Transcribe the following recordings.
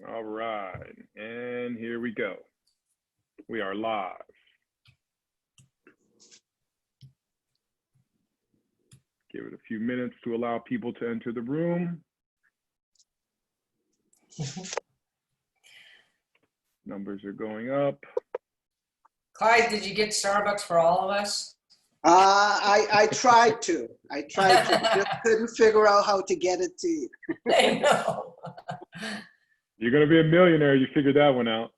All right, and here we go. We are live. Give it a few minutes to allow people to enter the room. Numbers are going up. Clyde, did you get Starbucks for all of us? I tried to. Just couldn't figure out how to get it to you. I know. You're gonna be a millionaire. You figured that one out.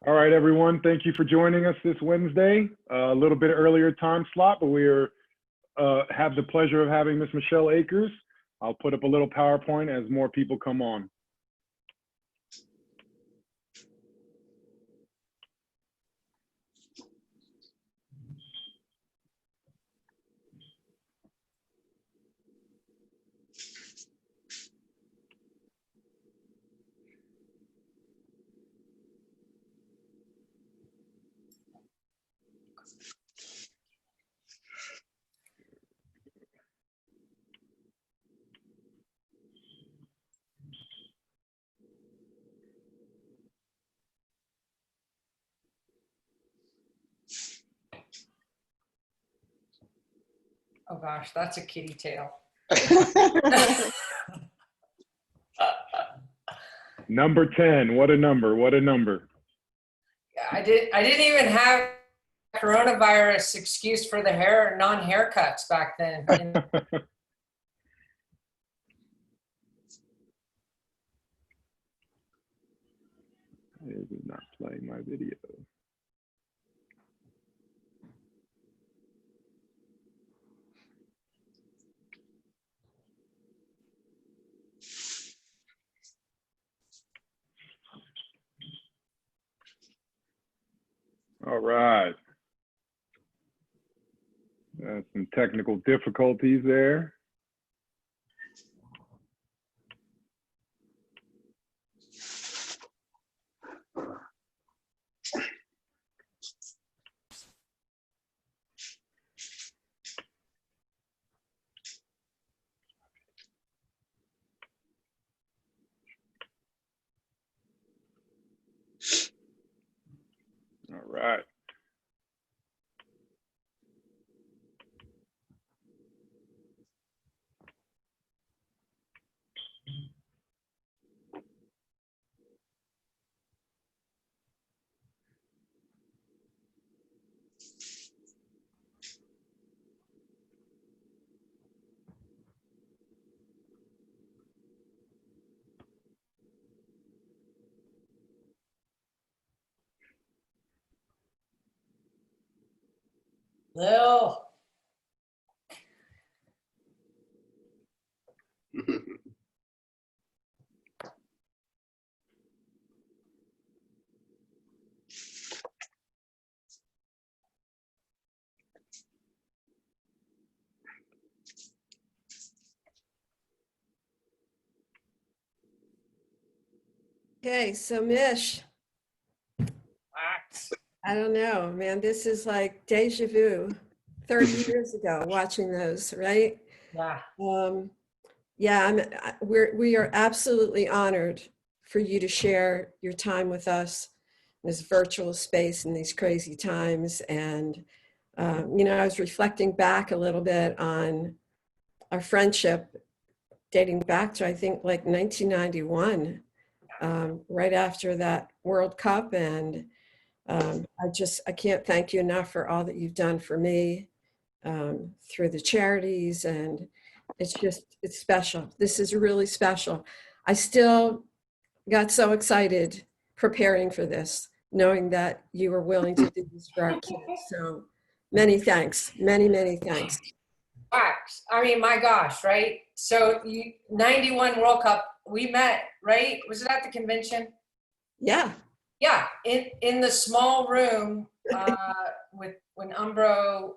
All right, everyone. Thank you for joining us this Wednesday. A little bit earlier time slot, but we have the pleasure of having Miss Michelle Akers. I'll put up a little PowerPoint as more people come on. Oh gosh, that's a kitty tail. Number 10. What a number. What a number. I didn't even have coronavirus excuse for the non-haircuts back then. It did not play my video. All right. Some technical difficulties there. All right. Lil. Okay, so Mish, I don't know, man, this is like deja vu, 30 years ago, watching those, right? Yeah. Yeah, we are absolutely honored for you to share your time with us in this virtual space in these crazy times. And, you know, I was reflecting back a little bit on our friendship dating back to, I think, like 1991. Right after that World Cup, and I can't thank you enough for all that you've done for me through the charities, and it's special. This is really special. I still got so excited preparing for this, knowing that you were willing to do this for our kids. So many thanks, many thanks. Wax. I mean, my gosh, right? So 91 World Cup, we met, right? Was it at the convention? Yeah. Yeah, in the small room when Umbro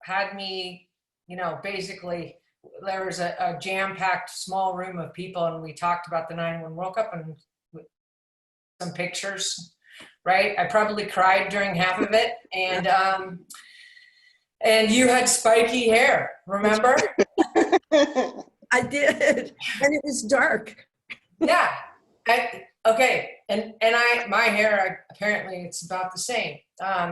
had me, you know, basically there was a jam-packed small room of people, and we talked about the 91 World Cup and some pictures, right? I probably cried during half of it, and you had spiky hair, remember? I did, and it was dark. Yeah. Okay. And my hair, apparently it's about the same.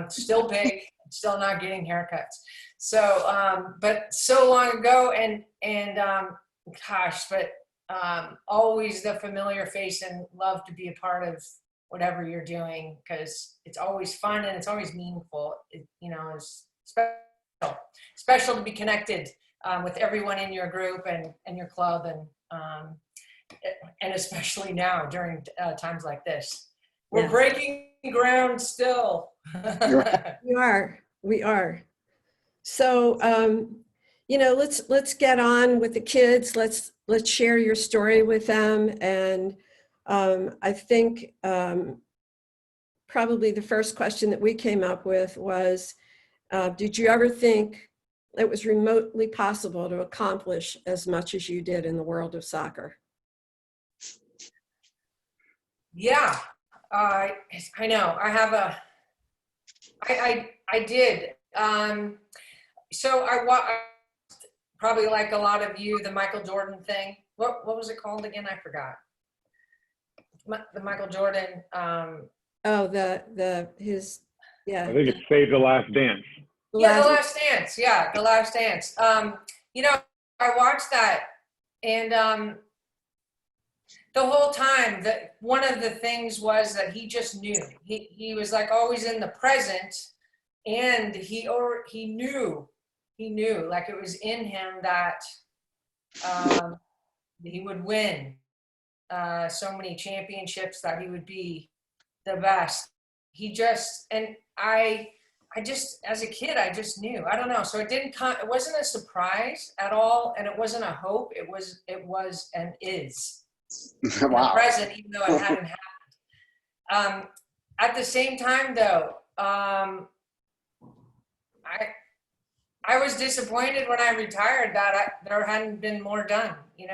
Still big, still not getting haircuts. So, but so long ago gosh, but always the familiar face, and love to be a part of whatever you're doing, because it's always fun and it's always meaningful. It's special to be connected with everyone in your group and your club, and especially now during times like this. We're Yes. breaking ground still. We are. So, let's get on with the kids. Let's share your story with them. And I think probably the first question that we came up with was, did you ever think it was remotely possible to accomplish as much as you did in the world of soccer? Yeah, I know. I did. So I watched, probably like a lot of you, the Michael Jordan thing. What was it called again? I forgot. The Michael Jordan. Oh, I think it's Save the Last Dance. The Last Dance. Yeah, The Last Dance. I watched that, and the whole time, that one of the things was that he just knew. He was like always in the present, and he knew, like it was in him that he would win so many championships, that he would be the best. I just, as a kid, I just knew. I don't know. So it wasn't a surprise at all, and it wasn't a hope. It was and is. In the present, even though it hadn't happened. At the same time, though, I was disappointed when I retired that there hadn't been more done, in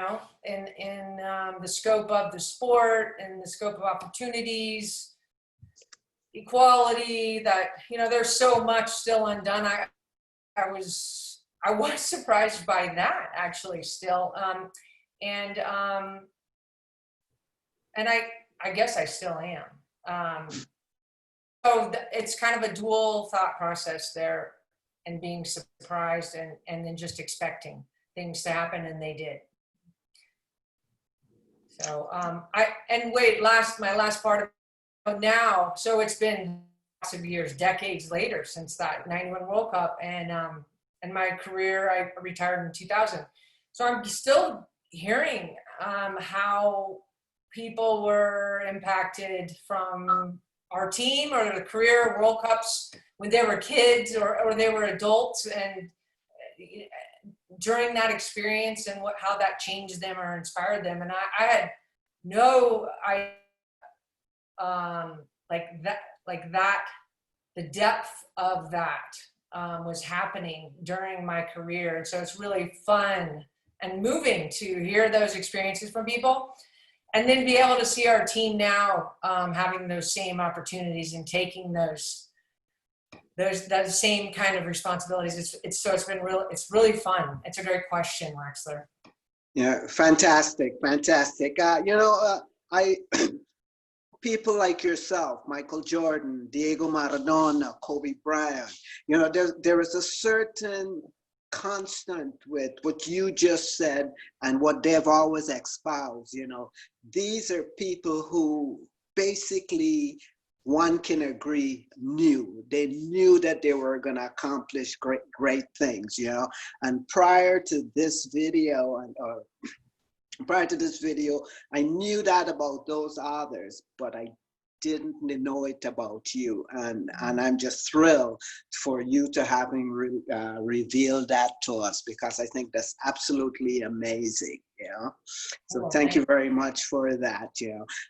the scope of the sport and the scope of opportunities, equality. That there's so much still undone. I was surprised by that, actually, still, and I guess I still am. So it's kind of a dual thought process there, and being surprised and then just expecting things to happen, and they did. So my last part of now, so it's been lots of years, decades later, since that 91 World Cup, and my career, I retired in 2000. So I'm still hearing how people were impacted from our team or the career World Cups when they were kids or they were adults, and during that experience, and how that changed them or inspired them. And I had no idea, the depth of that was happening during my career. And so it's really fun and moving to hear those experiences from people, and then be able to see our team now having those same opportunities and taking those same kind of responsibilities. It's really fun. It's a great question, Waxler. Yeah, fantastic. People like yourself, Michael Jordan, Diego Maradona, Kobe Bryant, there is a certain constant with what you just said and what they've always espoused. These are people who basically, one can agree, they knew that they were going to accomplish great things, and prior to this video, I knew that about those others, but I didn't know it about you, and I'm just thrilled for you to having revealed that to us, because I think that's absolutely amazing. So thank you very much for that.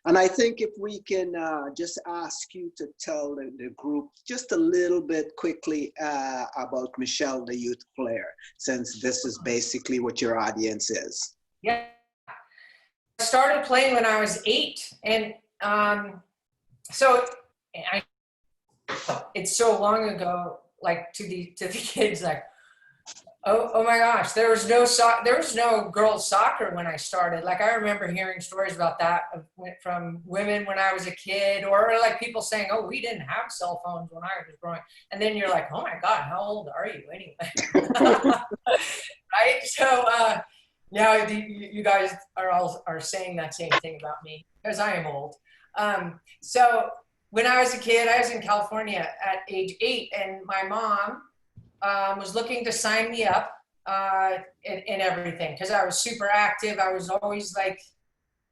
And I think if we can just ask you to tell the group just a little bit quickly about Michelle, the youth player, since this is basically what your audience is. Yeah, I started playing when I was 8, and so it's so long ago, like to the kids, like Oh my gosh, there was no girls soccer when I started. Like I remember hearing stories about that from women when I was a kid, or like people saying, "Oh, we didn't have cell phones when I was growing." And then you're like, "Oh my God, how old are you anyway?" Right? So now you guys are saying that same thing about me because I am old. So when I was a kid, I was in California at age 8, and my mom was looking to sign me up in everything because I was super active. I was always like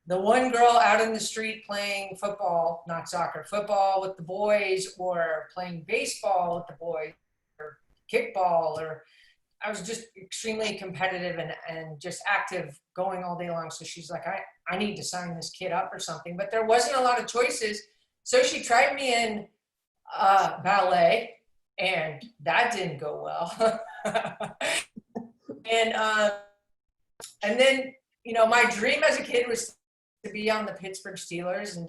the one girl out in the street playing football, not soccer, football with the boys, or playing baseball with the boys, or kickball, or I was just extremely competitive and just active, going all day long. So she's like, I need to sign this kid up or something, but there wasn't a lot of choices. So she tried me in ballet, and that didn't go well. And then, you know, my dream as a kid was to be on the Pittsburgh Steelers and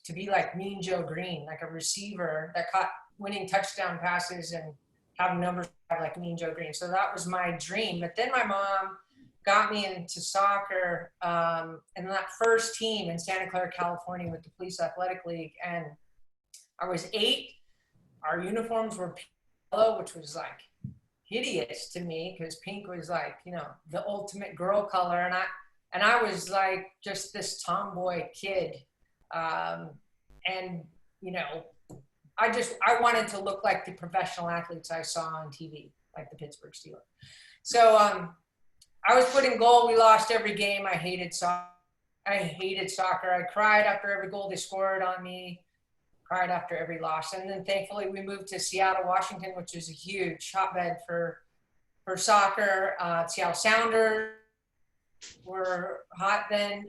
to be like Mean Joe Green, like a receiver that caught winning touchdown passes and have numbers like Mean Joe Green. So that was my dream. But then my mom got me into soccer and that first team in Santa Clara, California with the Police Athletic League. And I was 8. Our uniforms were pink, which was like hideous to me because pink was like, you know, the ultimate girl color. And I was like just this tomboy kid. And, you know, I wanted to look like the professional athletes I saw on TV, like the Pittsburgh Steelers. So I was put in goal. We lost every game. I hated soccer. I cried after every goal they scored on me. Cried after every loss. And then thankfully we moved to Seattle, Washington, which is a huge hotbed for soccer. Seattle Sounders were hot then.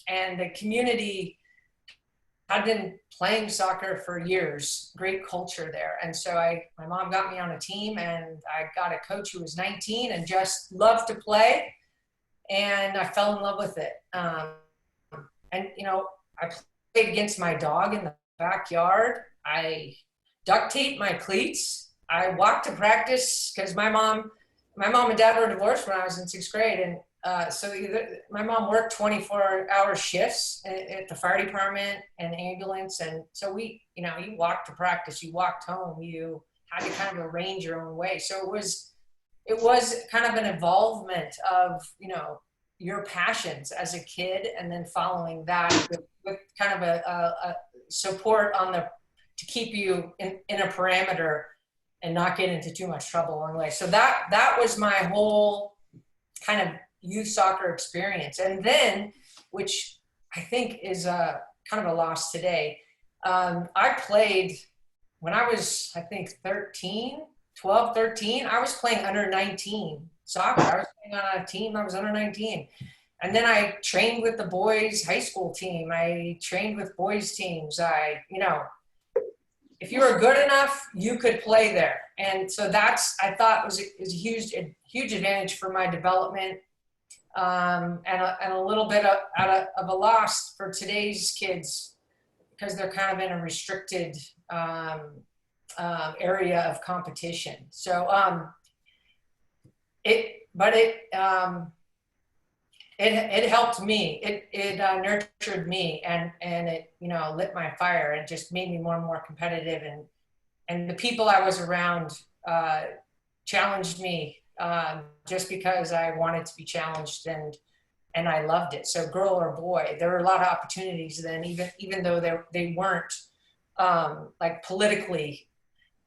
And the community had been playing soccer for years, great culture there. And so my mom got me on a team, and I got a coach who was 19 and just loved to play. And I fell in love with it. And, you know, I played against my dog in the backyard. I duct taped my cleats. I walked to practice because my mom and dad were divorced when I was in 6th grade. And so my mom worked 24-hour shifts at the fire department and ambulance. And so we, you know, you walked to practice, you walked home, you had to kind of arrange your own way. So it was kind of an involvement of, you know, your passions as a kid, and then following that with kind of a support to keep you in a parameter and not get into too much trouble along the way. So that was my whole kind of youth soccer experience. And then, which I think is kind of a loss today, I played when I was, I think 12, 13, I was playing under 19 soccer. I was playing on a team that was under 19. And then I trained with the boys high school team. I trained with boys teams. You know, if you were good enough, you could play there. And so I thought was a huge advantage for my development. And a little bit of a loss for today's kids because they're kind of in a restricted area of competition. So it helped me. It nurtured me, and it, you know, lit my fire. It just made me more and more competitive, and the people I was around challenged me just because I wanted to be challenged, and I loved it. So girl or boy, there were a lot of opportunities then, even though they weren't like politically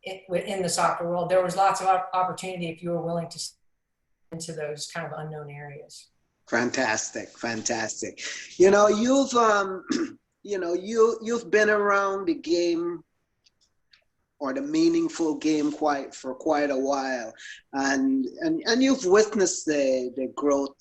in the soccer world. There was lots of opportunity if you were willing to into those kind of unknown areas. Fantastic. You know, you've you've been around the game or the meaningful game for quite a while, and you've witnessed the growth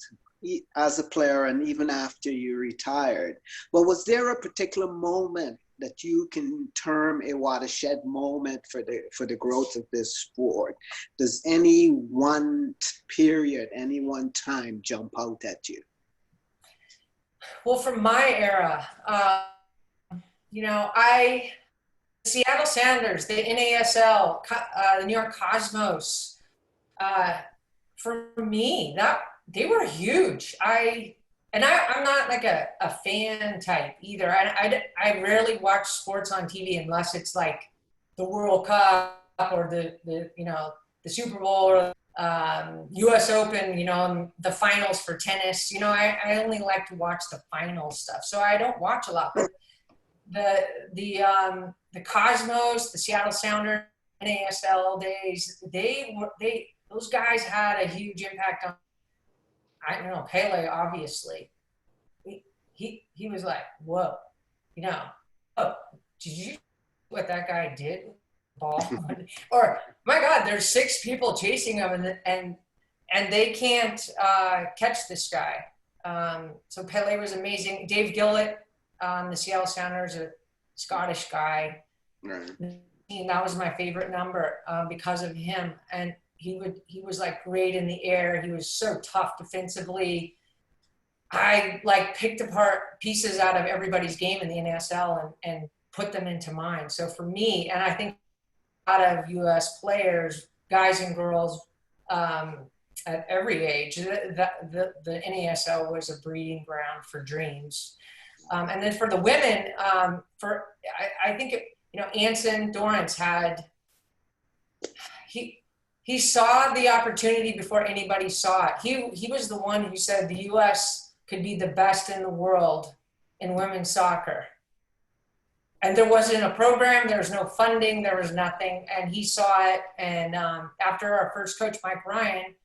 as a player and even after you retired. But was there a particular moment that you can term a watershed moment for the growth of this sport? Does any one period, any one time jump out at you? Well, from my era, you know, Seattle Sounders, the NASL, the New York Cosmos, for me, they were huge. I'm not like a fan type either. I rarely watch sports on TV unless it's like the World Cup or the Super Bowl or US Open, and the finals for tennis. I only like to watch the final stuff, so I don't watch a lot. But the Cosmos, the Seattle Sounders, NASL days, those guys had a huge impact on. I don't know, Pele, obviously. He was like, whoa, oh, did you see what that guy did? Ball, or my God, there's 6 people chasing him, and they can't catch this guy. So Pele was amazing. Dave Gillett, the Seattle Sounders, a Scottish guy. Right. That was my favorite number because of him, and he was like great in the air. He was so tough defensively. I like picked apart pieces out of everybody's game in the NASL and put them into mine. So for me, and I think a lot of US players, guys and girls at every age, the NASL was a breeding ground for dreams. And then for the women, I think, Anson Dorrance he saw the opportunity before anybody saw it. He was the one who said the US could be the best in the world in women's soccer. And there wasn't a program, there was no funding, there was nothing. And he saw it. And after our first coach, Mike Ryan,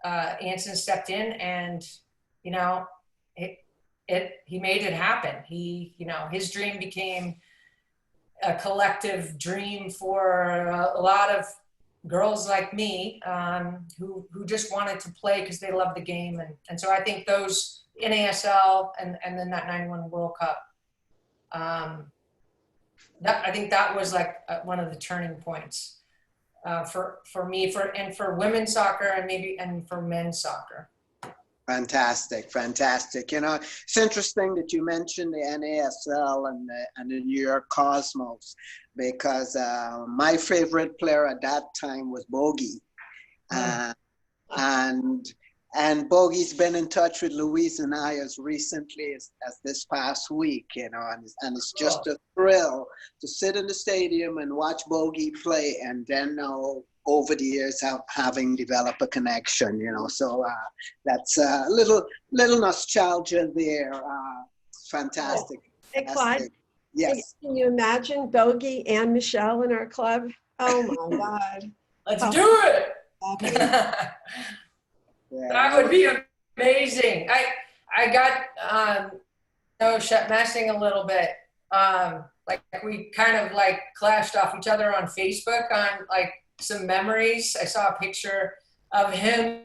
Anson stepped in and, he made it happen. His dream became a collective dream for a lot of girls like me who just wanted to play because they loved the game. And so I think those NASL and then that 91 World Cup, I think that was like one of the turning points for me, for women's soccer and for men's soccer. Fantastic. It's interesting that you mentioned the NASL and the New York Cosmos, because my favorite player at that time was Bogey. And Bogey's been in touch with Louise and I as recently as this past week, and it's just a thrill to sit in the stadium and watch Bogey play, and then over the years having developed a connection, so that's a little nostalgia there. Fantastic. Hey, Clyde. Yes. Can you imagine Bogey and Michelle in our club? Oh my God. Let's do it. Yeah. That would be amazing. I got messing a little bit. Like we kind of like clashed off each other on Facebook on like some memories. I saw a picture of him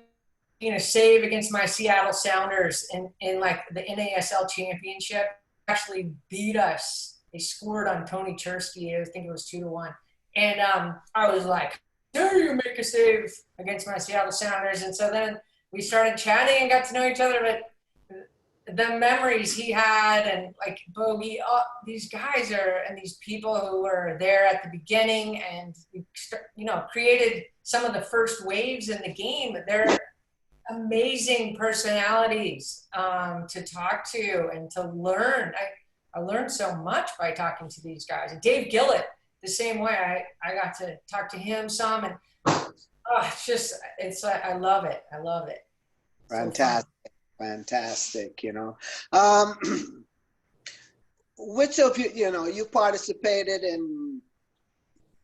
making a save against my Seattle Sounders in like the NASL championship. Actually beat us. They scored on Tony Chersky. I think it was 2-1. And I was like, dare you make a save against my Seattle Sounders? And so then we started chatting and got to know each other, but the memories he had, and like Bogey, these guys and these people who were there at the beginning, and created some of the first waves in the game. They're amazing personalities to talk to and to learn. I learned so much by talking to these guys. And Dave Gillett, the same way. I got to talk to him some, and I love it. I love it. Fantastic. Which of you participated in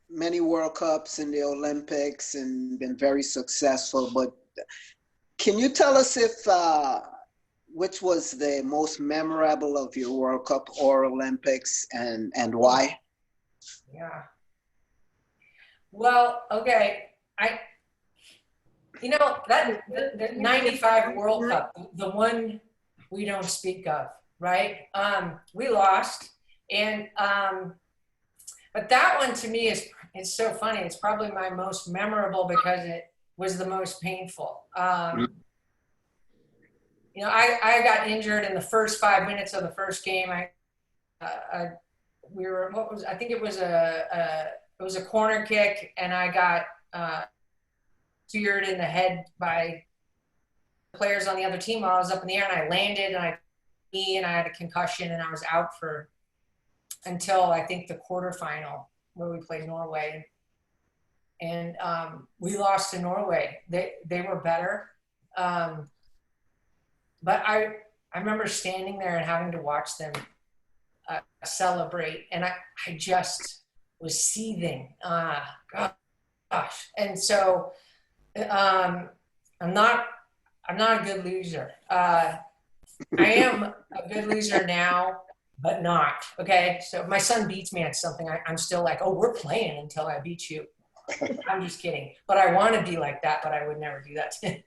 many World Cups and the Olympics and been very successful, but can you tell us which was the most memorable of your World Cup or Olympics, and why? Yeah. Well, okay. The 95 World Cup, the one we don't speak of, right? We lost, and but that one to me is so funny. It's probably my most memorable because it was the most painful. I got injured in the first 5 minutes of the first game. I think it was a corner kick, and I got speared in the head by players on the other team while I was up in the air, and I landed, and I had a concussion, and I was out until I think the quarterfinal where we played Norway, and we lost to Norway. They were better, but I remember standing there and having to watch them celebrate, and I just was seething. Gosh, and so I'm not a good loser. I am a good loser now, but not. Okay, so if my son beats me at something, I'm still like, oh, we're playing until I beat you. I'm just kidding. But I want to be like that, but I would never do that to him.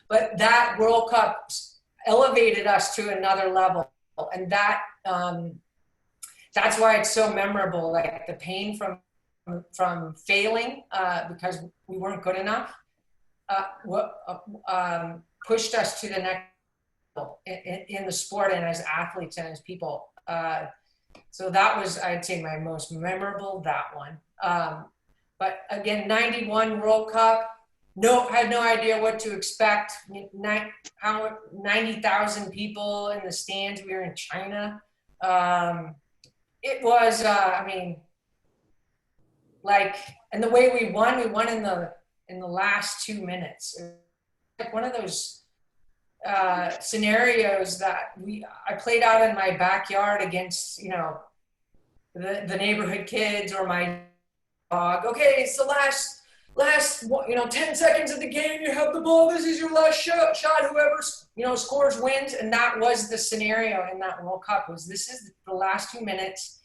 But that World Cup elevated us to another level, and that's why it's so memorable. Like the pain from failing because we weren't good enough pushed us to the next level in the sport and as athletes and as people. So that was, I'd say, my most memorable, that one. But again, 91 World Cup, had no idea what to expect. 90,000 people in the stands. We were in China. It was, and the way we won in the last 2 minutes. It was like one of those scenarios that I played out in my backyard against, the neighborhood kids or my dog. Okay, it's the last 10 seconds of the game. You have the ball. This is your last shot. Whoever scores wins. And that was the scenario in that World Cup. This is the last 2 minutes.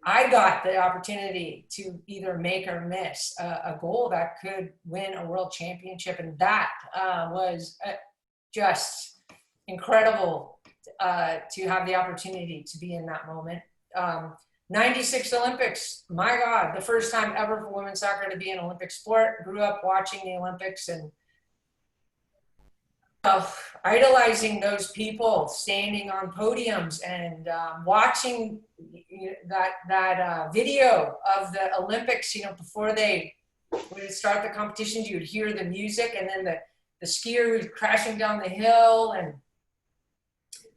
I got the opportunity to either make or miss a goal that could win a world championship, and that was just incredible to have the opportunity to be in that moment. 96 Olympics, my God, the first time ever for women's soccer to be an Olympic sport. Grew up watching the Olympics and idolizing those people standing on podiums and watching that video of the Olympics, before they would start the competitions. You'd hear the music, and then the skier who's crashing down the hill, and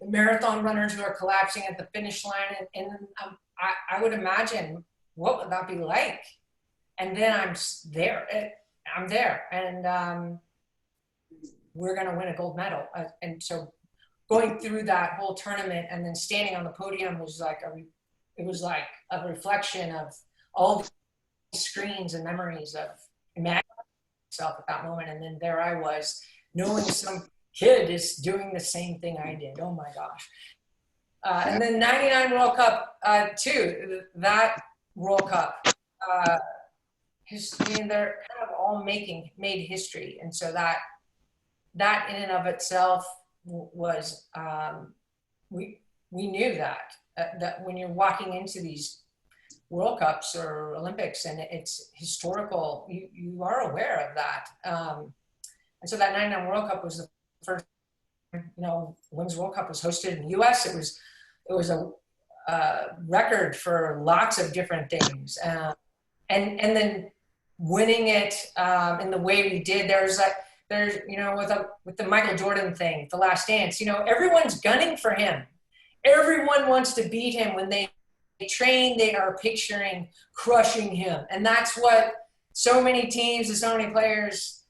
the marathon runners who are collapsing at the finish line. And I would imagine, what would that be like? And then I'm there, and we're going to win a gold medal. And so going through that whole tournament and then standing on the podium was like a reflection of all the screens and memories of imagining myself at that moment. And then there I was, knowing some kid is doing the same thing I did. Oh my gosh. And then 99 World Cup too, that World Cup, they're kind of all made history. And so that in and of itself was, we knew that when you're walking into these World Cups or Olympics and it's historical, you are aware of that. And so that 99 World Cup was the first, Women's World Cup was hosted in the US. It was a record for lots of different things. And then winning it in the way we did, there's with the Michael Jordan thing, The Last Dance, everyone's gunning for him. Everyone wants to beat him. When they train, they are picturing crushing him. And that's what so many teams and so many players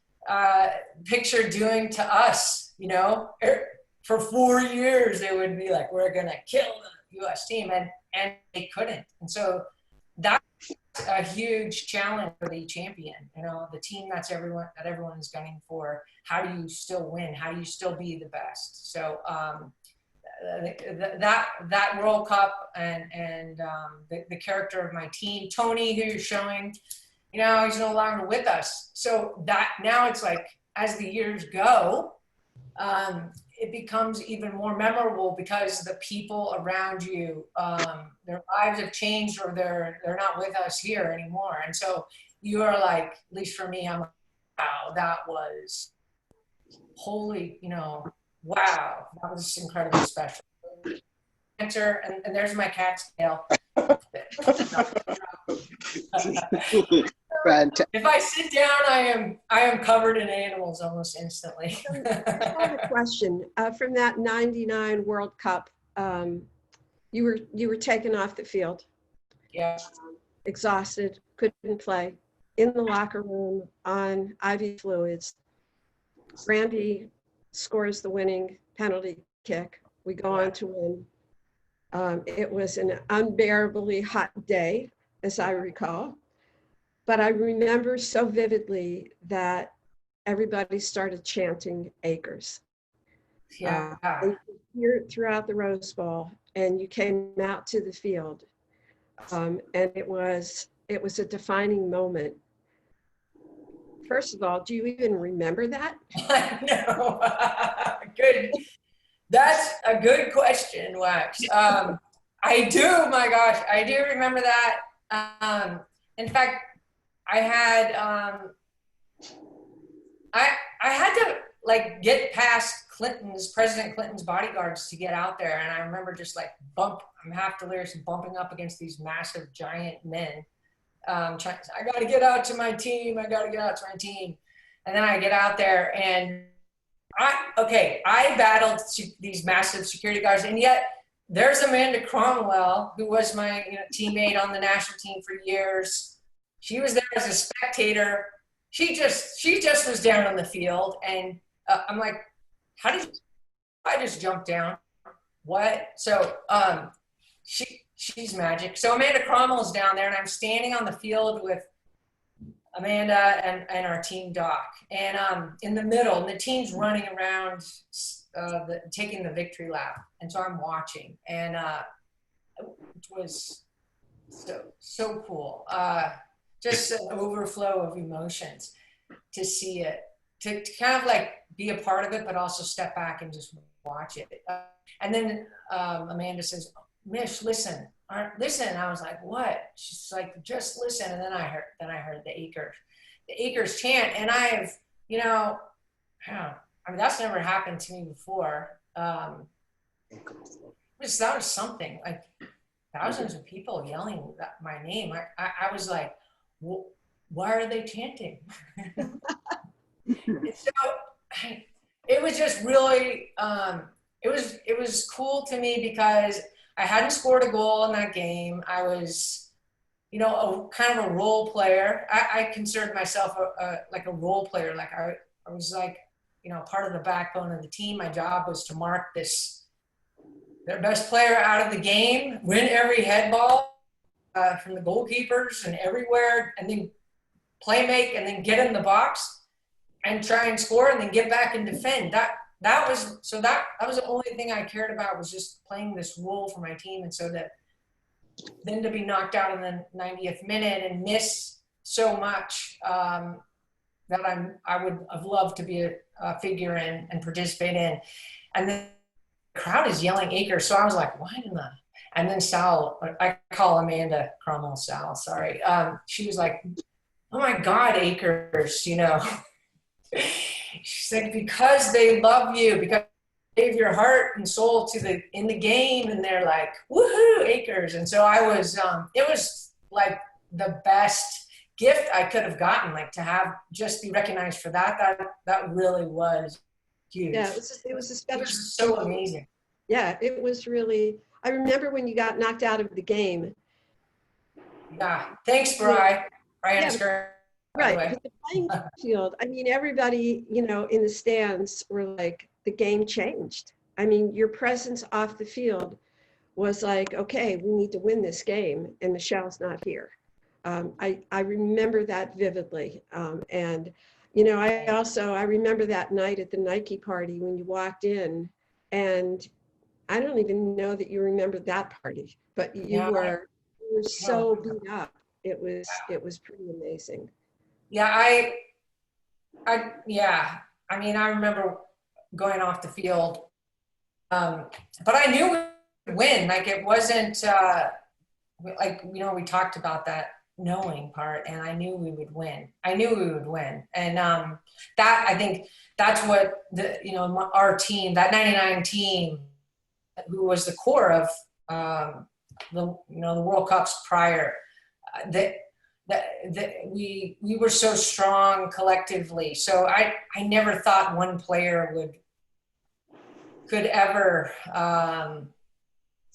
picture doing to us, For 4 years, they would be like, we're going to kill the U.S. team. And they couldn't. And so that's a huge challenge for the champion, the team that everyone is gunning for. How do you still win? How do you still be the best? So that World Cup and the character of my team, Tony, who you're showing, he's no longer with us. So that now it's like, as the years go, it becomes even more memorable because the people around you, their lives have changed, or they're not with us here anymore. And so you are like, at least for me, I'm like, wow, that was holy, wow, that was incredibly special. Enter, and there's my cat's tail. Fantastic. If I sit down, I am covered in animals almost instantly. I have a question. From that '99 World Cup, you were taken off the field, Yeah. exhausted, couldn't play, in the locker room on IV fluids. Randy scores the winning penalty kick. We go on to win. It was an unbearably hot day, as I recall. But I remember so vividly that everybody started chanting Akers. Yeah. You could hear it throughout the Rose Bowl, and you came out to the field, and it was a defining moment. First of all, do you even remember that? No. Good. That's a good question, Wax. I do, my gosh, I do remember that. In fact, I had I had to like get past President Clinton's bodyguards to get out there, and I remember just like I'm half delirious and bumping up against these massive giant men. I got to get out to my team. I got to get out to my team, and then I get out there and I battled these massive security guards, and yet there's Amanda Cromwell, who was my teammate on the national team for years. She was there as a spectator. She just was down on the field, and I'm like, how did I just jump down? What? So she's magic. So Amanda Cromwell's down there, and I'm standing on the field with Amanda and our team doc, and in the middle, and the team's running around taking the victory lap, and so I'm watching, and it was so cool. Just an overflow of emotions to see it, to kind of like be a part of it, but also step back and just watch it. And then Amanda says, "Mish, listen." Listen. And I was like, "What?" She's like, "Just listen." And then I heard the Akers chant, and I've, I mean, that's never happened to me before. That was something, like thousands of people yelling my name. I was like, why are they chanting? So it was just really, it was cool to me because I hadn't scored a goal in that game. I was, kind of a role player. I considered myself like a role player. Like I was like, part of the backbone of the team. My job was to mark their best player out of the game, win every head ball from the goalkeepers and everywhere, and then play make, and then get in the box and try and score, and then get back and defend. That was the only thing I cared about, was just playing this role for my team. And so then to be knocked out in the 90th minute and miss so much that I would have loved to be a figure in and participate in. And then the crowd is yelling Akers. So I was like, why in the, and then Sal, I call Amanda Cromwell Sal, sorry. She was like, oh my God, Akers, She's like, because they love you, because you gave your heart and soul in the game, and they're like, woohoo, Akers. And so it was like the best gift I could have gotten, like to just be recognized for that really was huge. Yeah, it was a special. It was so amazing. Yeah, it was really, I remember when you got knocked out of the game. Yeah, thanks, Brian. Brian Stern. Right, but the playing field, I mean, everybody, in the stands were like, the game changed. I mean, your presence off the field was like, okay, we need to win this game, and Michelle's not here. I remember that vividly. And, I remember that night at the Nike party when you walked in, and I don't even know that you remember that party, but you were so beat up. It was pretty amazing. Yeah, I mean, I remember going off the field, but I knew we would win. Like, it wasn't, we talked about that knowing part, and I knew we would win. And I think that's what our team, that 99 team, who was the core of the World Cups prior, we were so strong collectively. So I never thought one player could ever,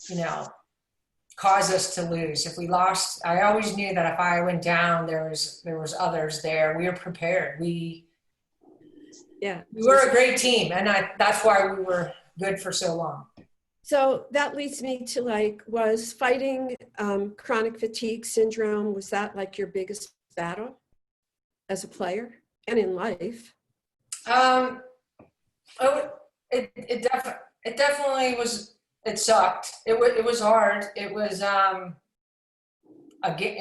you know, cause us to lose. If we lost, I always knew that if I went down, there was others there. We were prepared. We were a great team, and that's why we were good for so long. So that leads me to like, was fighting chronic fatigue syndrome, was that like your biggest battle as a player and in life? It definitely was. It sucked. It was hard. It was again.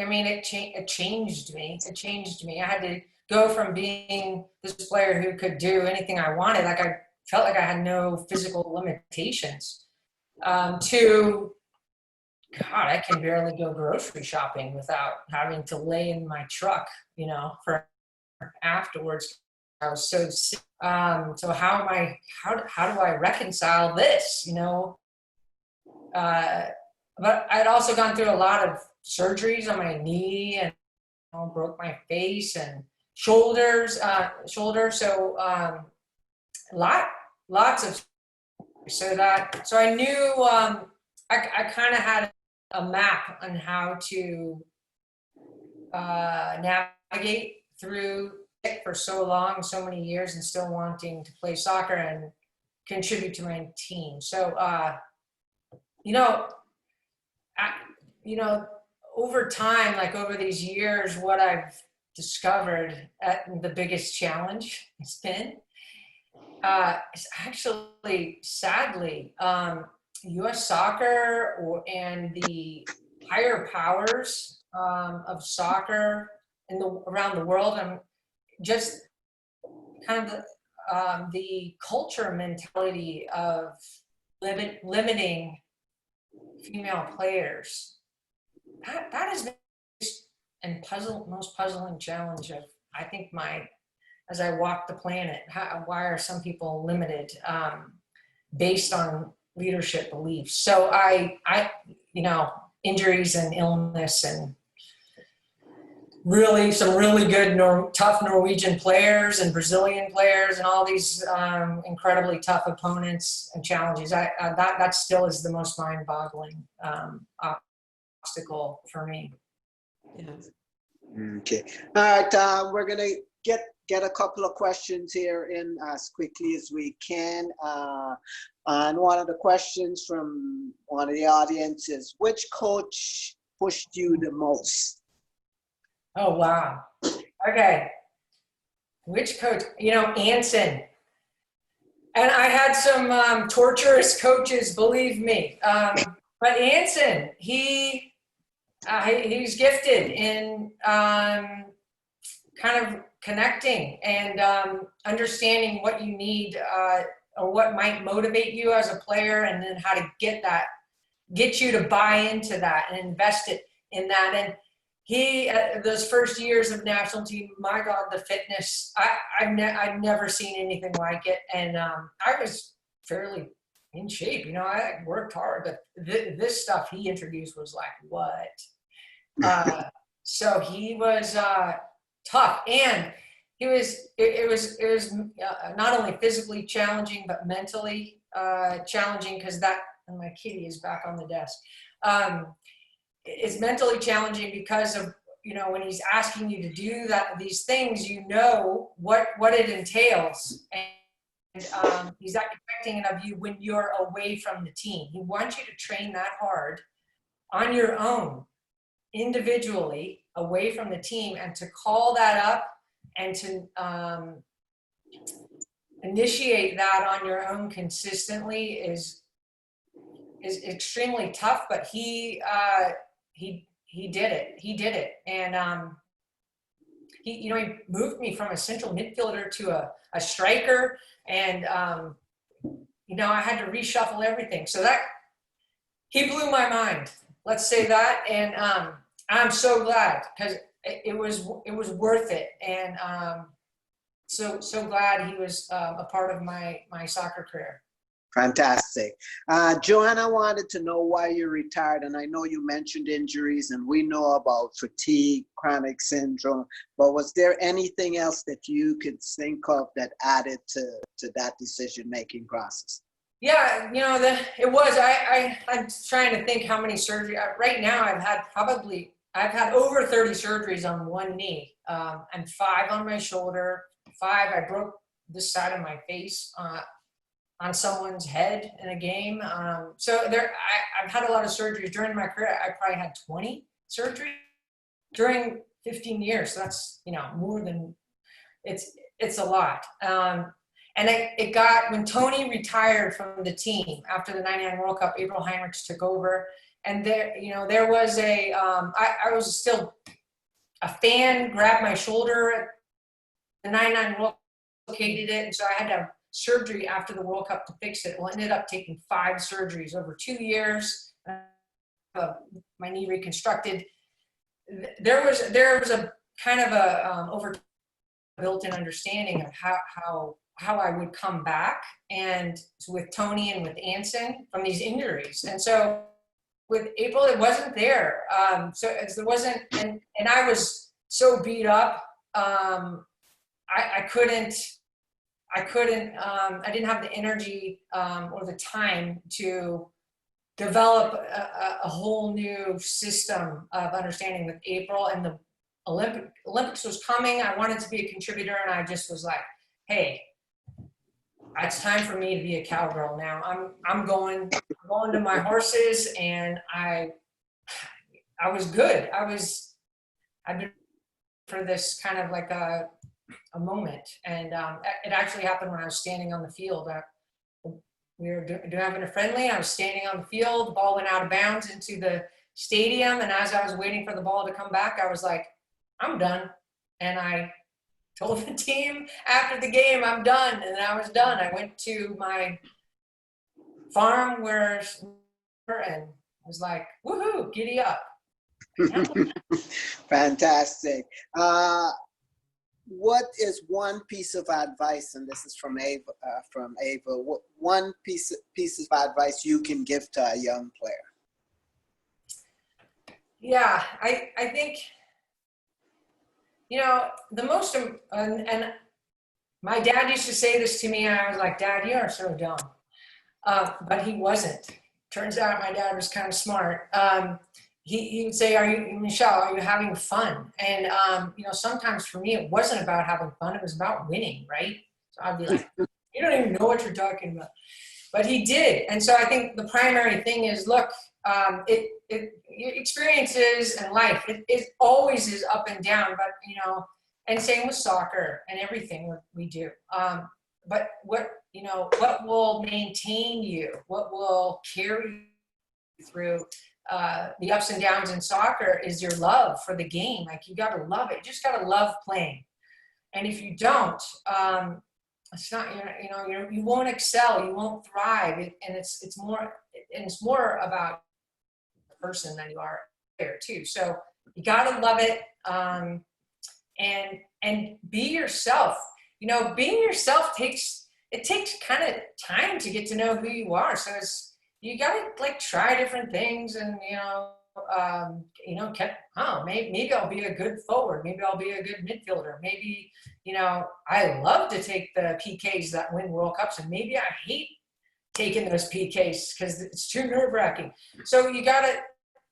I mean, it changed me. It changed me. I had to go from being this player who could do anything I wanted, like I felt like I had no physical limitations, to God, I can barely go grocery shopping without having to lay in my truck, you know, for afterwards. I was so sick. So how do I reconcile this, you know? But I'd also gone through a lot of surgeries on my knee and, you know, broke my face and shoulder. So lots of, so I knew, I kind of had a map on how to navigate through it for so long, so many years, and still wanting to play soccer and contribute to my team. So, you know, over time, like over these years, what I've discovered the biggest challenge has been is actually, sadly, U.S. soccer and the higher powers of soccer around the world, and just kind of the culture mentality of limiting female players. That has been and most puzzling challenge of, I think, as I walk the planet. Why are some people limited based on leadership beliefs? So I you know, injuries and illness and some really good tough Norwegian players and Brazilian players and all these incredibly tough opponents and challenges. That still is the most mind-boggling obstacle for me. Yeah. Okay. All right. We're gonna get a couple of questions here in as quickly as we can. And one of the questions from one of the audience is, which coach pushed you the most? Oh, wow. Okay. Which coach? You know, Anson. And I had some torturous coaches, believe me. But Anson, he's gifted in kind of connecting and understanding what you need or what might motivate you as a player, and then how to get you to buy into that and invest it in that. And he, those first years of national team, my God, the fitness, I've never seen anything like it. And I was fairly in shape, you know, I worked hard, but this stuff he introduced was like, what? So he was tough, and it was not only physically challenging, but mentally challenging, because and my kitty is back on the desk. It's mentally challenging because of, you know, when he's asking you to do these things, you know what it entails, and he's expecting it of you when you're away from the team. He wants you to train that hard on your own, individually, away from the team, and to call that up and to initiate that on your own consistently is extremely tough. But he did it, and he moved me from a central midfielder to a striker, and you know, I had to reshuffle everything. So that he blew my mind. Let's say that, and I'm so glad, because it was worth it, and so glad he was a part of my soccer career. Fantastic. Joanna wanted to know why you retired, and I know you mentioned injuries, and we know about fatigue, chronic syndrome, but was there anything else that you could think of that added to that decision-making process? Yeah, you know, it was, I'm trying to think how many surgeries. Right now I've had over 30 surgeries on one knee, and 5 on my shoulder, 5, I broke this side of my face, on someone's head in a game. So I've had a lot of surgeries during my career. I probably had 20 surgeries during 15 years. So that's, you know, more than, it's a lot. And it got, when Tony retired from the team after the '99 World Cup, April Heinrichs took over. And there, you know, there was I was still, a fan grabbed my shoulder at the '99 World Cup, located it. And so I had to have surgery after the World Cup to fix it. Well, it ended up taking 5 surgeries over 2 years. My knee reconstructed. There was a kind of a over built-in understanding of how I would come back, and with Tony and with Anson from these injuries. And so with April, it wasn't there. So there wasn't, and I was so beat up. I didn't have the energy or the time to develop a whole new system of understanding with April. And the Olympics was coming. I wanted to be a contributor, and I just was like, hey, it's time for me to be a cowgirl now. I'm going to my horses, and I was good. I've been for this kind of like a moment, and it actually happened when I was standing on the field. We were having a friendly. I was standing on the field. The ball went out of bounds into the stadium, and as I was waiting for the ball to come back, I was like, I'm done. And I told the team after the game, I'm done, and I was done. I went to my farm and was like, woohoo, giddy up. Fantastic. What is one piece of advice, and this is from Ava, what one piece of advice you can give to a young player? Yeah, I think, you know, the most, and my dad used to say this to me, and I was like, Dad, you are so dumb. But he wasn't. Turns out my dad was kind of smart. He would say, Michelle, are you having fun? And, you know, sometimes for me, it wasn't about having fun. It was about winning, right? So I'd be like, you don't even know what you're talking about. But he did. And so I think the primary thing is, look, experiences and life, it always is up and down, but, you know, and same with soccer and everything we do. But what will maintain you, what will carry you through the ups and downs in soccer is your love for the game. Like, you got to love it. You just got to love playing. And if you don't, it's not, you won't excel, you won't thrive. And it's more about the person than you are there too. So you got to love it. And be yourself. You know, being yourself takes kind of time to get to know who you are. So you gotta like try different things, and maybe I'll be a good forward, maybe I'll be a good midfielder, maybe, you know, I love to take the PKs that win World Cups, and maybe I hate taking those PKs because it's too nerve-wracking. So you gotta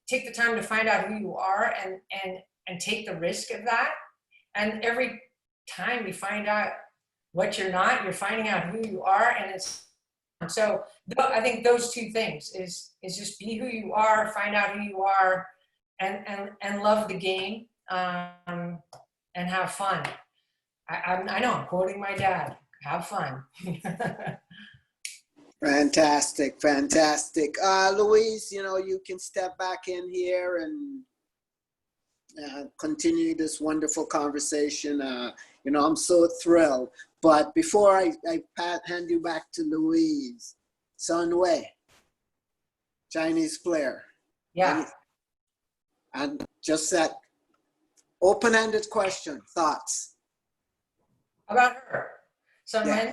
take the time to find out who you are and take the risk of that. And every time you find out what you're not, you're finding out who you are, and so I think those two things is just be who you are, find out who you are, and love the game, and have fun. I know I'm quoting my dad. Have fun. Fantastic. Louise, you know, you can step back in here and continue this wonderful conversation. You know, I'm so thrilled. But before I hand you back to Louise, Sun Wei, Chinese player. Yeah. And just that open-ended question, thoughts? About her. So yeah.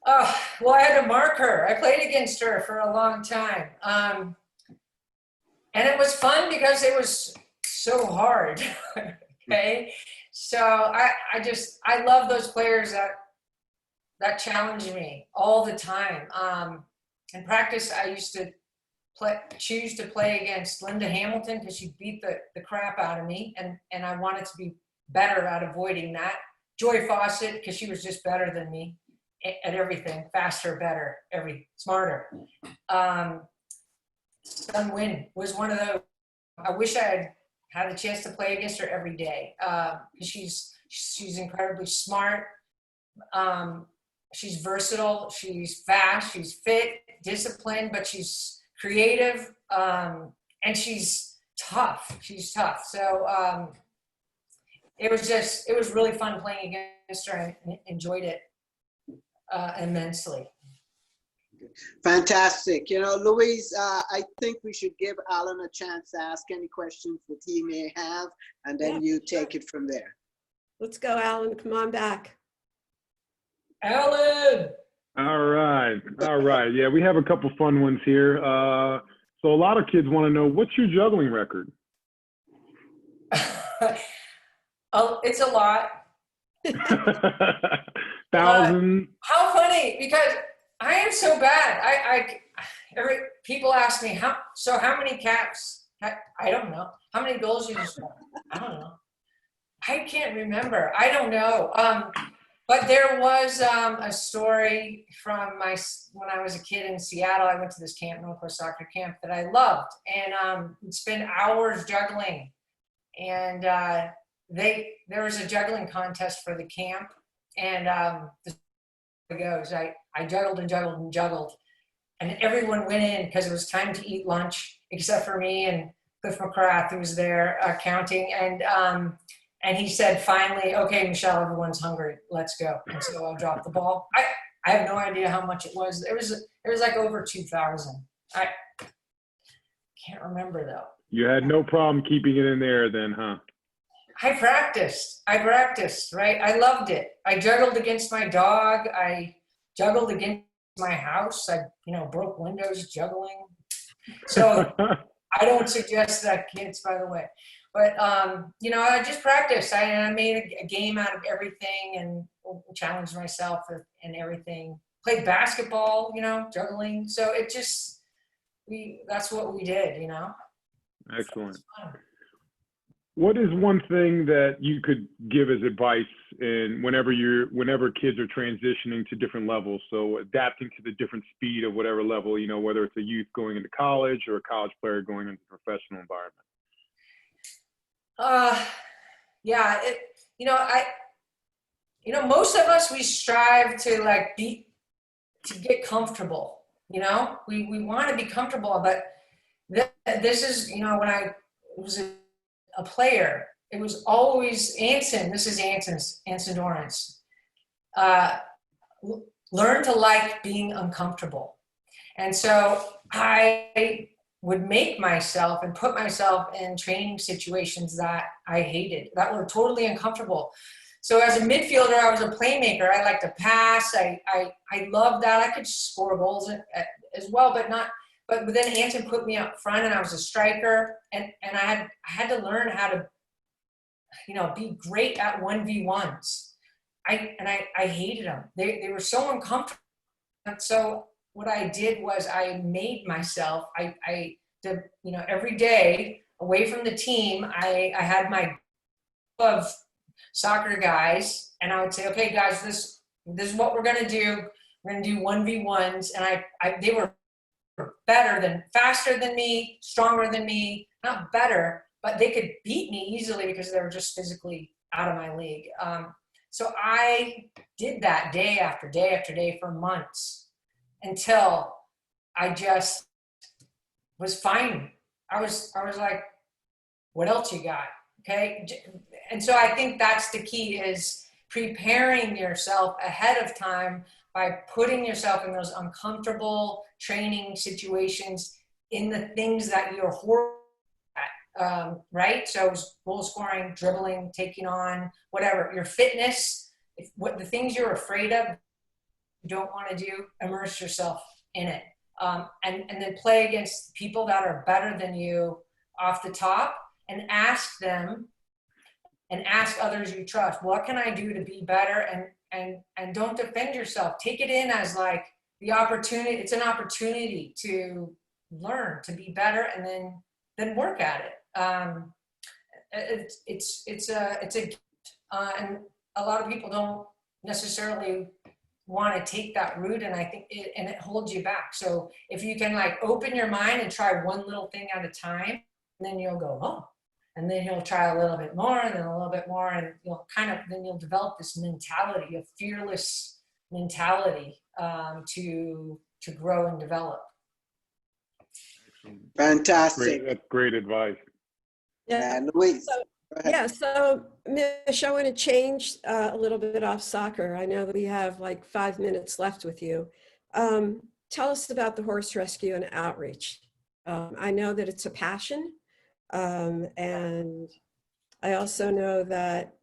Oh, well, I had to mark her. I played against her for a long time. And it was fun because it was so hard. Okay. So I love those players that challenge me all the time. In practice, I used to choose to play against Linda Hamilton because she beat the crap out of me, and I wanted to be better at avoiding that. Joy Fawcett, because she was just better than me at everything, faster, better, smarter. Sun Win was one of those. I wish I had a chance to play against her every day because she's incredibly smart. She's versatile. She's fast. She's fit, disciplined, but she's creative, and she's tough. She's tough. So it was really fun playing against her. I enjoyed it immensely. Fantastic. You know, Louise, I think we should give Alan a chance to ask any questions that he may have, and then you take it from there. Let's go, Alan. Come on back. Alan! All right. All right. Yeah, we have a couple fun ones here. So a lot of kids want to know, what's your juggling record? Oh, it's a lot. 1,000. How funny, because I am so bad. People ask me, how many caps? I don't know. How many goals you just won? I don't know. I can't remember. I don't know. But there was a story from when I was a kid in Seattle. I went to this camp, Northwest Soccer Camp, that I loved, and we'd spend hours juggling. And there was a juggling contest for the camp, and the goes. I juggled and juggled and juggled, and everyone went in because it was time to eat lunch, except for me and Cliff McCrath, who was there counting, and he said, finally, okay, Michelle, everyone's hungry. Let's go. And so I dropped the ball. I have no idea how much it was. It was like over 2,000. I can't remember though. You had no problem keeping it in there then, huh? I practiced, right? I loved it. I juggled against my dog. I juggled against my house. I, broke windows juggling. So I don't suggest that, kids, by the way. But, I just practiced. I made a game out of everything and challenged myself and everything. Played basketball, juggling. So that's what we did, Excellent. What is one thing that you could give as advice whenever kids are transitioning to different levels? So adapting to the different speed of whatever level, whether it's a youth going into college or a college player going into a professional environment. Yeah, most of us, we strive to get comfortable, we want to be comfortable, but this is, when I was a player, it was always Anson. This is Anson Dorrance. Learn to like being uncomfortable. And so I would make myself and put myself in training situations that I hated, that were totally uncomfortable. So as a midfielder, I was a playmaker. I like to pass. I loved that. I could score goals as well, but then Anson put me up front, and I was a striker, and I had to learn how to, be great at 1v1s. I hated them. They were so uncomfortable. And so what I did was I made myself, every day away from the team, I had my group of soccer guys, and I would say, okay, guys, this is what we're going to do. We're going to do 1v1s. And they were faster than me, stronger than me, not better, but they could beat me easily because they were just physically out of my league. So I did that day after day after day for months until I just was fine. I was like, what else you got? Okay. And so I think that's the key, is preparing yourself ahead of time by putting yourself in those uncomfortable training situations in the things that you're horrible at, right? So goal scoring, dribbling, taking on, whatever, your fitness, the things you're afraid of, don't want to do, immerse yourself in it. And then play against people that are better than you off the top, and ask them and ask others you trust, what can I do to be better? And don't defend yourself. Take it in as like the opportunity. It's an opportunity to learn, to be better, and then work at it. It's a gift, and a lot of people don't necessarily want to take that route, and I think it holds you back. So if you can like open your mind and try one little thing at a time, then you'll go, oh, and then you'll try a little bit more, and then a little bit more, and then you'll develop this mentality, a fearless mentality, to grow and develop. Fantastic. That's great advice. Yeah. And Louise. So, yeah, so Mish, I want to change a little bit off soccer. I know that we have like 5 minutes left with you. Tell us about the horse rescue and outreach. I know that it's a passion, and I also know that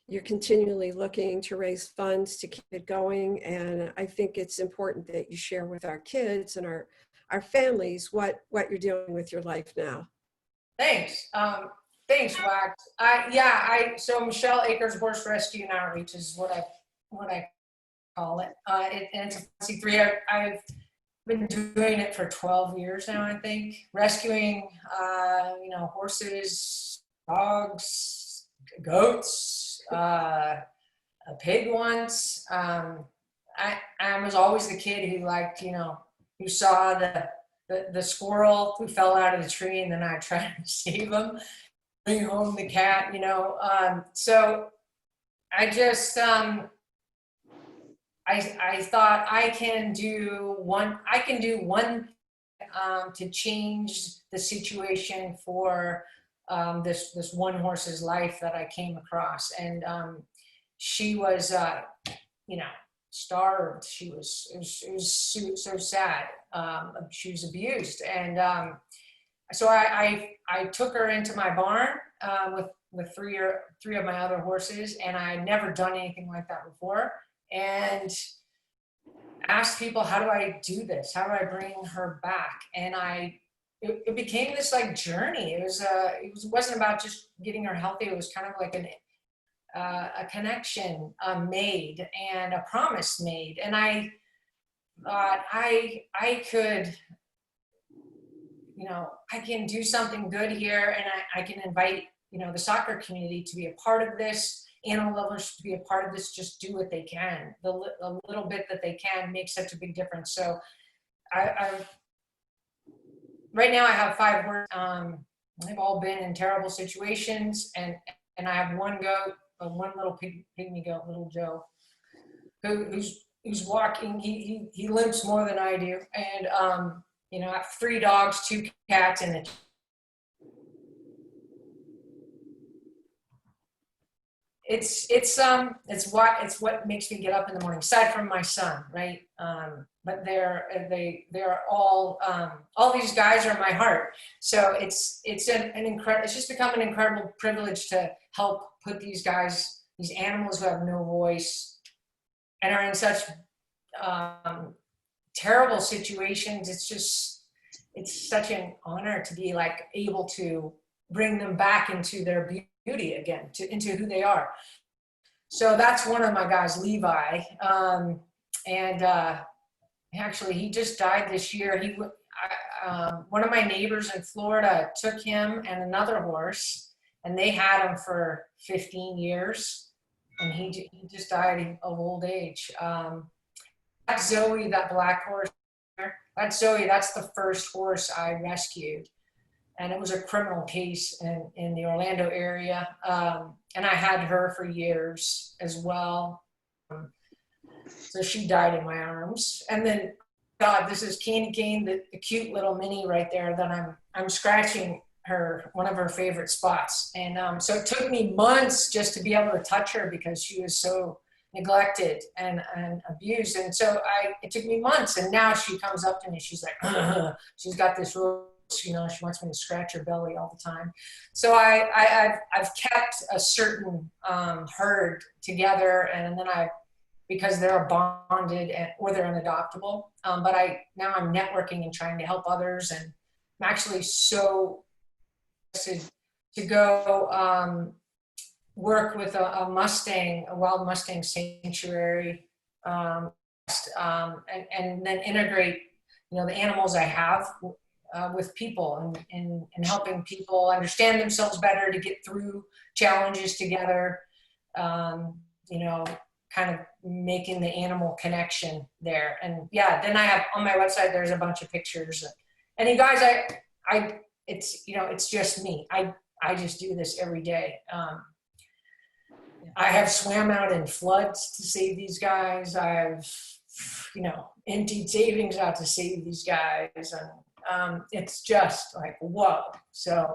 you're continually looking to raise funds to keep it going, and I think it's important that you share with our kids and our families what you're doing with your life now. Thanks. Thanks, Wax. So Michelle Akers Horse Rescue and Outreach is what I call it. And it's a C3. I've been doing it for 12 years now, I think. Rescuing, horses, dogs, goats, a pig once. I was always the kid who liked, who saw the squirrel who fell out of the tree, and then I tried to save him, bring home the cat, so I just, I thought I can do one to change the situation for this one horse's life that I came across. And she was, starved. It was so sad. She was abused. And so I took her into my barn with three of my other horses, and I had never done anything like that before, and asked people, how do I do this? How do I bring her back? And it became this like journey. It wasn't about just getting her healthy. It was kind of like a connection made and a promise made. And I thought I could, I can do something good here, and I can invite, the soccer community to be a part of this, animal lovers to be a part of this. Just do what they can. The little bit that they can makes such a big difference. So right now I have 5 horses. They've all been in terrible situations, and I have one goat, one little pygmy goat, little Joe, who's walking. He limps more than I do, and I have 3 dogs, 2 cats, and it's what makes me get up in the morning, aside from my son, right? But they're all these guys are my heart. So it's just become an incredible privilege to help put these animals who have no voice and are in such terrible situations. It's such an honor to be like able to bring them back into their beauty again, into who they are. So that's one of my guys, Levi, and actually he just died this year. One of my neighbors in Florida took him and another horse, and they had him for 15 years, and he just died of old age. That's Zoe, that black horse. That's Zoe. That's the first horse I rescued. And it was a criminal case in the Orlando area. And I had her for years as well. So she died in my arms. And then, God, this is Candy Cane, the cute little mini right there that I'm scratching one of her favorite spots. And so it took me months just to be able to touch her because she was so neglected and abused. And so it took me months. And now she comes up to me. She's like, she's got this real, she wants me to scratch her belly all the time. So I've kept a certain herd together, and then because they're bonded or they're unadoptable. But now I'm networking and trying to help others, and I'm actually so excited to go work with a wild Mustang sanctuary, and then integrate, the animals I have with people, and helping people understand themselves better, to get through challenges together, kind of making the animal connection there. And yeah, then I have on my website, there's a bunch of pictures. And you guys, it's just me. I just do this every day. I have swam out in floods to save these guys. I've, emptied savings out to save these guys. And it's just like, whoa. So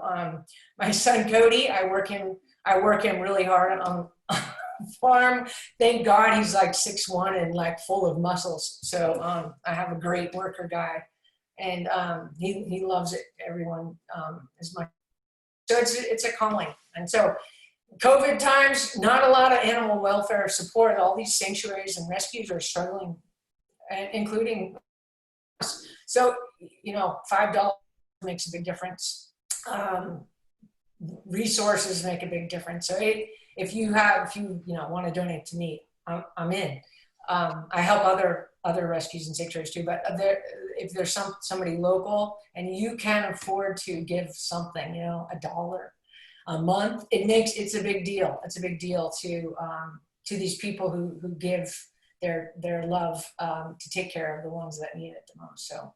my son, Cody, I work him really hard on farm. Thank God he's like 6'1" and like full of muscles. So I have a great worker guy, and he loves it. Everyone is my, so it's a calling. And so COVID times, not a lot of animal welfare support. All these sanctuaries and rescues are struggling, including us. So, $5 makes a big difference. Resources make a big difference. So if you want to donate to me, I'm in. I help other rescues and sanctuaries too, but if there's somebody local and you can afford to give something, $1 a month, it's a big deal. It's a big deal to these people who give their love to take care of the ones that need it the most. So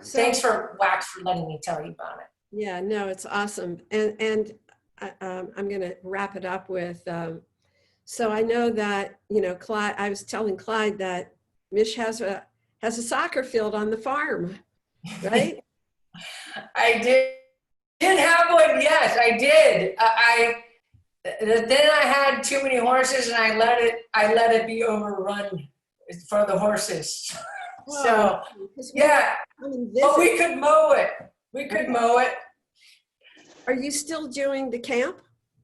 thanks for Wax for letting me tell you about it. Yeah, no, it's awesome. And I'm going to wrap it up with, so I know that, Clyde, I was telling Clyde that Mish has a soccer field on the farm, right? I did have one. Yes, I did. Then I had too many horses, and I let it be overrun for the horses. Whoa. So yeah, but we could mow it. We could mow it. Are you still doing the camp?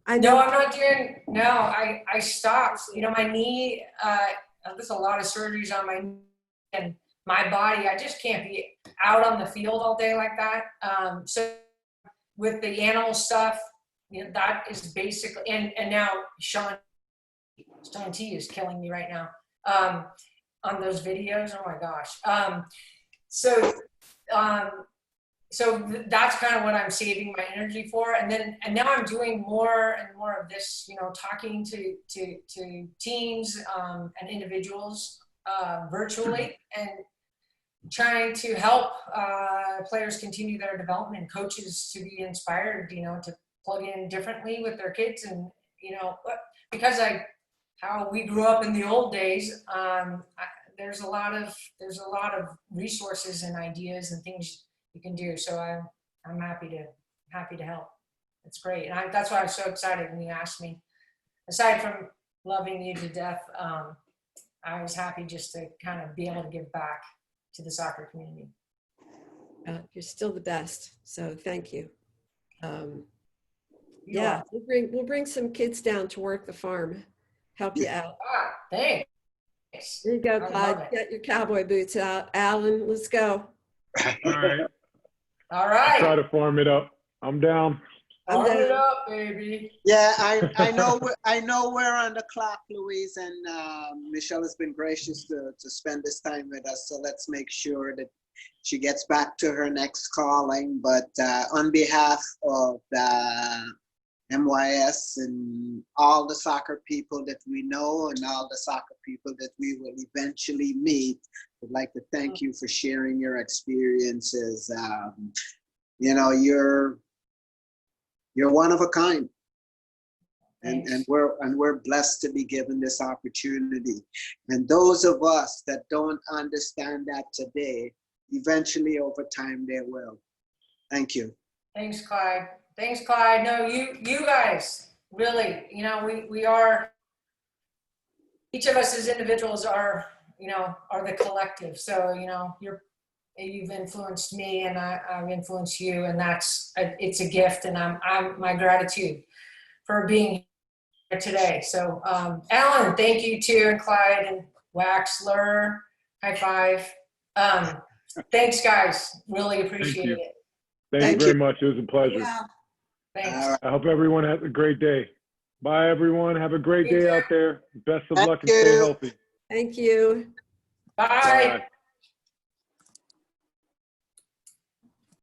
No, I'm not doing. No, I stopped. My knee. There's a lot of surgeries on my knee and my body. I just can't be out on the field all day like that. So with the animal stuff, that is basically. And now Sean T is killing me right now on those videos. Oh my gosh. So that's kind of what I'm saving my energy for. And now I'm doing more and more of this, talking to teams and individuals virtually, and trying to help players continue their development, coaches to be inspired, to plug in differently with their kids. And, because how we grew up in the old days, there's a lot of resources and ideas and things you can do. So I'm happy to help. It's great. And that's why I was so excited when you asked me. Aside from loving you to death, I was happy just to kind of be able to give back to the soccer community. You're still the best. So thank you. Yeah, we'll bring some kids down to work the farm, help you out. Thanks. There you go, Clyde. Get your cowboy boots out. Alan, let's go. All right. Try to farm it up. I'm down. Farm it up, baby. Yeah, I know we're on the clock, Louise, and Michelle has been gracious to spend this time with us. So let's make sure that she gets back to her next calling. But on behalf of the MYS and all the soccer people that we know and all the soccer people that we will eventually meet, I'd like to thank you for sharing your experiences. You're one of a kind, and we're blessed to be given this opportunity. And those of us that don't understand that today, eventually over time they will. Thank you. Thanks, Clyde. Thanks, Clyde. No, you guys really, we are, each of us as individuals are the collective. So, you've influenced me, and I've influenced you, and it's a gift, and I'm my gratitude for being here today. So, Alan, thank you too, and Clyde, and Waxler, high five. Thanks, guys. Really appreciate you. it. Thank you very much. It was a pleasure. Yeah. Thanks. I hope everyone has a great day. Bye, everyone. Have a great You day too. out there. Best of Thank luck and stay you. healthy. Thank you. Bye. Bye.